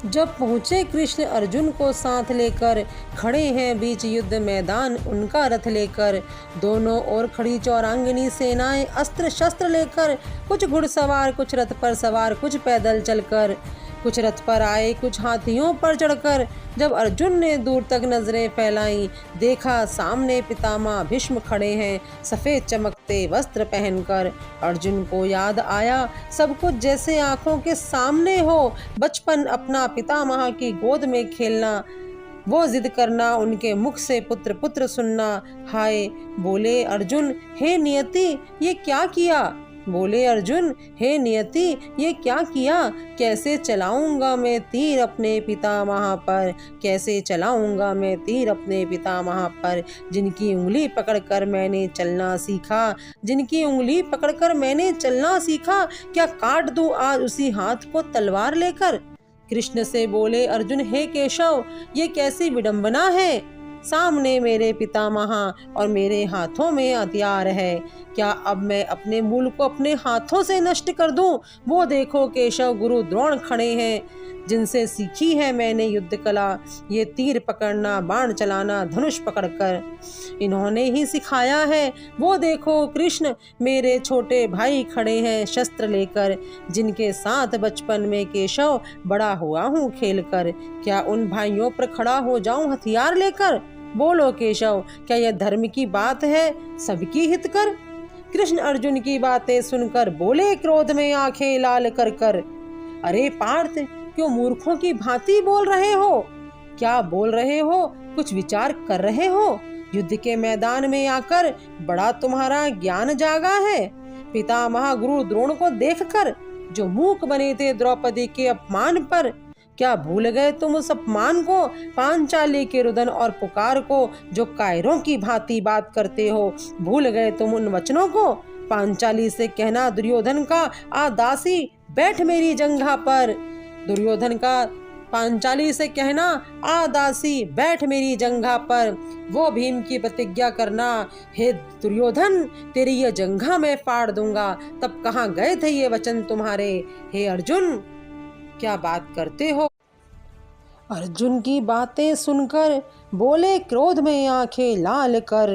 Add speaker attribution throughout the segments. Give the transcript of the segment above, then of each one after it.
Speaker 1: जब पहुँचे कृष्ण अर्जुन को साथ लेकर, खड़े हैं बीच युद्ध मैदान उनका रथ लेकर। दोनों ओर खड़ी चौरांगनी सेनाएं अस्त्र शस्त्र लेकर, कुछ घुड़सवार कुछ रथ पर सवार कुछ पैदल चलकर, कुछ रथ पर आए कुछ हाथियों पर चढ़कर। जब अर्जुन ने दूर तक नजरें फैलाई, देखा सामने पितामह भीष्म खड़े हैं सफ़ेद चमकते वस्त्र पहनकर। अर्जुन को याद आया सब कुछ जैसे आंखों के सामने हो, बचपन अपना पितामह की गोद में खेलना, वो जिद करना उनके मुख से पुत्र पुत्र सुनना। हाय बोले अर्जुन, हे नियति ये क्या किया। बोले अर्जुन, हे नियति ये क्या किया। कैसे चलाऊंगा मैं तीर अपने पितामह पर, कैसे चलाऊंगा मैं तीर अपने पितामह पर। जिनकी उंगली पकड़कर मैंने चलना सीखा, जिनकी उंगली पकड़कर मैंने चलना सीखा, क्या काट दूं आज उसी हाथ को तलवार लेकर। कृष्ण से बोले अर्जुन, हे केशव ये कैसी विडंबना है। सामने मेरे पितामह और मेरे हाथों में हथियार है, क्या अब मैं अपने मूल को अपने हाथों से नष्ट कर दूं। वो देखो केशव गुरु द्रोण खड़े हैं, जिनसे सीखी है मैंने युद्ध कला, ये तीर पकड़ना बाण चलाना धनुष पकड़कर इन्होंने ही सिखाया है। वो देखो कृष्ण मेरे छोटे भाई खड़े हैं शस्त्र लेकर, जिनके साथ बचपन में केशव बड़ा हुआ हूँ खेलकर। क्या उन भाइयों पर खड़ा हो जाऊं हथियार लेकर। बोलो केशव क्या यह धर्म की बात है सबकी हित कर। कृष्ण अर्जुन की बातें सुनकर बोले क्रोध में आंखें लाल कर कर, अरे पार्थ क्यों मूर्खों की भांति बोल रहे हो। क्या बोल रहे हो, कुछ विचार कर रहे हो। युद्ध के मैदान में आकर बड़ा तुम्हारा ज्ञान जागा है। पितामह गुरु द्रोण को देखकर जो मूक बने थे द्रौपदी के अपमान पर, क्या भूल गए तुम उस अपमान को, पांचाली के रुदन और पुकार को, जो कायरों की भांति बात करते हो। भूल गए तुम उन वचनों को, पांचाली से कहना दुर्योधन का आ दासी बैठ मेरी जंघा पर। दुर्योधन का पांचाली से कहना आ दासी बैठ मेरी जंघा पर। वो भीम की प्रतिज्ञा करना, हे दुर्योधन तेरी ये जंघा मैं फाड़ दूंगा। तब कहाँ गए थे ये वचन तुम्हारे। हे अर्जुन क्या बात करते हो। अर्जुन की बातें सुनकर बोले क्रोध में आंखें लाल कर,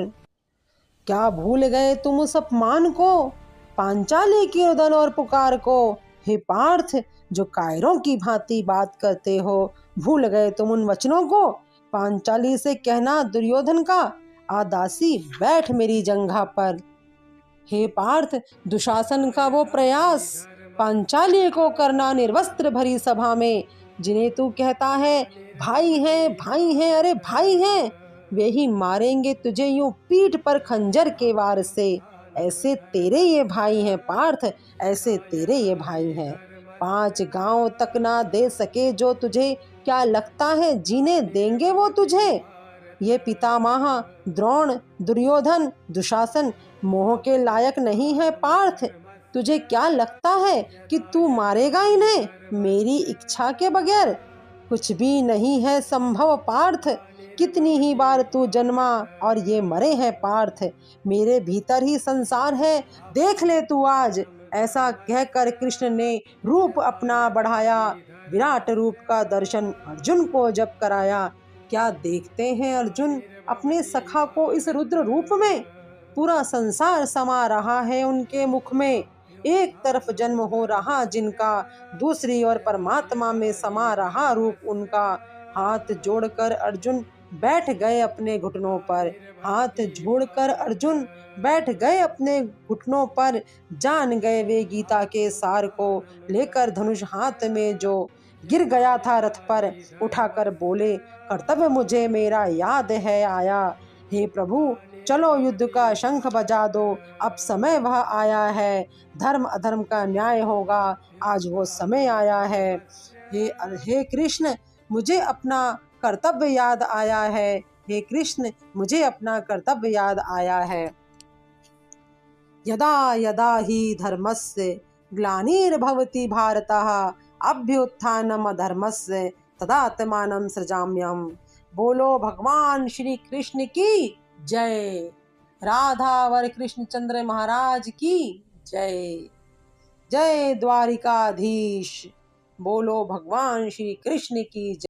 Speaker 1: क्या भूल गए तुम उस अपमान को, पांचाली की रुदन और पुकार को। हे पार्थ जो कायरों की भांति बात करते हो, भूल गए तुम उन वचनों को, पांचाली से कहना दुर्योधन का आ दासी बैठ मेरी जंघा पर। हे पार्थ दुशासन का वो प्रयास, पांचाली को करना निर्वस्त्र भरी सभा में, जिन्हें तू कहता है भाई हैं अरे भाई हैं, वे ही मारेंगे तुझे यूं पीठ पर खंजर के वार से। ऐसे तेरे ये भाई हैं पार्थ, ऐसे तेरे ये भाई हैं। 5 गांव तक ना दे सके जो तुझे, क्या लगता है जीने देंगे वो तुझे। ये पितामह द्रोण दुर्योधन दुशासन मोह के लायक नहीं है पार्थ। तुझे क्या लगता है कि तू मारेगा इन्हें मेरी इच्छा के बगैर। कुछ भी नहीं है संभव पार्थ, कितनी ही बार तू जन्मा और ये मरे हैं पार्थ। मेरे भीतर ही संसार है देख ले तू आज। ऐसा कहकर कृष्ण ने रूप अपना बढ़ाया, विराट रूप का दर्शन अर्जुन को जब कराया। क्या देखते हैं अर्जुन अपने सखा को इस रुद्र रूप में, पूरा संसार समा रहा है उनके मुख में। एक तरफ जन्म हो रहा जिनका, दूसरी ओर परमात्मा में समा रहा रूप उनका। हाथ जोड़कर अर्जुन बैठ गए अपने घुटनों पर, हाथ जोड़कर अर्जुन बैठ गए अपने घुटनों पर। जान गए वे गीता के सार को, लेकर धनुष हाथ में जो गिर गया था रथ पर, उठाकर बोले कर्तव्य मुझे मेरा याद है आया। हे प्रभु चलो युद्ध का शंख बजा दो, अब समय वह आया है, धर्म अधर्म का न्याय होगा, आज वो समय आया है। हे कृष्ण मुझे अपना कर्तव्य याद आया है, हे कृष्ण मुझे अपना कर्तव्य याद आया है। यदा यदा ही धर्मस्य ग्लानिर्भवति भारतः, अभ्युत्थानम अधर्मस्य तदात्मानं सृजाम्यहम्। बोलो भगवान श्री कृष्ण की जय। राधावर कृष्णचंद्र महाराज की जय। जय द्वारिकाधीश। बोलो भगवान श्री कृष्ण की जय।